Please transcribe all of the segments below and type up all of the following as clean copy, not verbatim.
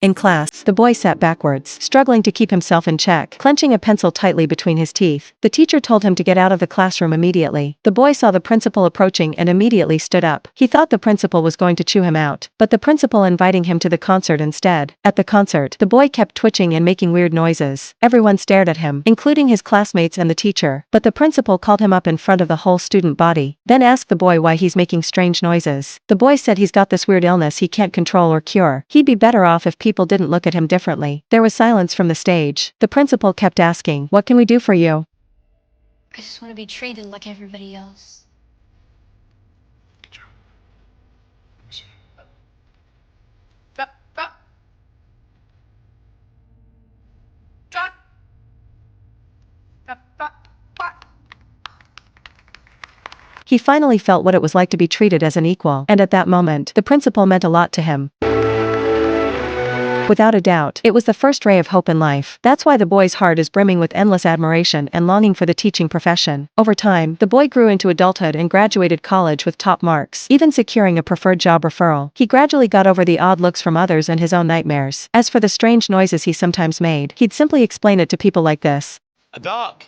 In class, the boy sat backwards, struggling to keep himself in check, clenching a pencil tightly between his teeth. The teacher told him to get out of the classroom immediately. The boy saw the principal approaching and immediately stood up. He thought the principal was going to chew him out, but the principal inviting him to the concert instead. At the concert, the boy kept twitching and making weird noises. Everyone stared at him, including his classmates and the teacher, but the principal called him up in front of the whole student body, then asked the boy why he's making strange noises. The boy said he's got this weird illness he can't control or cure. He'd be better off if people didn't look at him differently. There was silence from the stage. The principal kept asking, "What can we do for you?" I just want to be treated like everybody else. He finally felt what it was like to be treated as an equal, and at that moment, the principal meant a lot to him. Without a doubt, it was the first ray of hope in life. That's why the boy's heart is brimming with endless admiration and longing for the teaching profession. Over time, the boy grew into adulthood and graduated college with top marks, even securing a preferred job referral. He gradually got over the odd looks from others and his own nightmares. As for the strange noises he sometimes made, he'd simply explain it to people like this. A dog.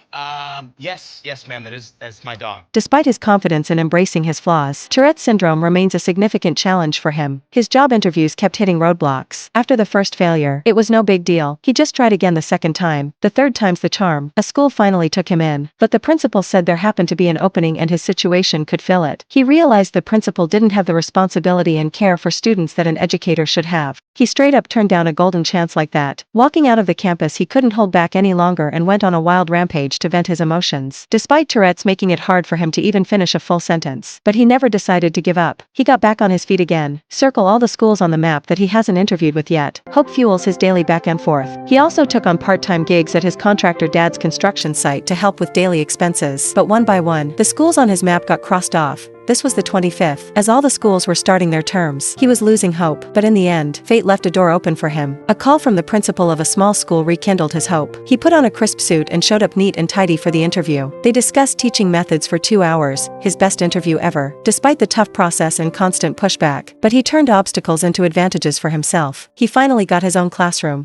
Yes, ma'am, that's my dog. Despite his confidence in embracing his flaws, Tourette syndrome remains a significant challenge for him. His job interviews kept hitting roadblocks. After the first failure, it was no big deal. He just tried again the second time. The third time's the charm. A school finally took him in, but the principal said there happened to be an opening and his situation could fill it. He realized the principal didn't have the responsibility and care for students that an educator should have. He straight up turned down a golden chance like that. Walking out of the campus, he couldn't hold back any longer and went on a wild rampage to vent his emotions, despite Tourette's making it hard for him to even finish a full sentence. But he never decided to give up. He got back on his feet again. Circle all the schools on the map that he hasn't interviewed with yet. Hope fuels his daily back and forth. He also took on part-time gigs at his contractor dad's construction site to help with daily expenses. But one by one, the schools on his map got crossed off. This was the 25th. As all the schools were starting their terms, he was losing hope, but in the end, fate left a door open for him. A call from the principal of a small school rekindled his hope. He put on a crisp suit and showed up neat and tidy for the interview. They discussed teaching methods for 2 hours, his best interview ever, despite the tough process and constant pushback. But he turned obstacles into advantages for himself. He finally got his own classroom,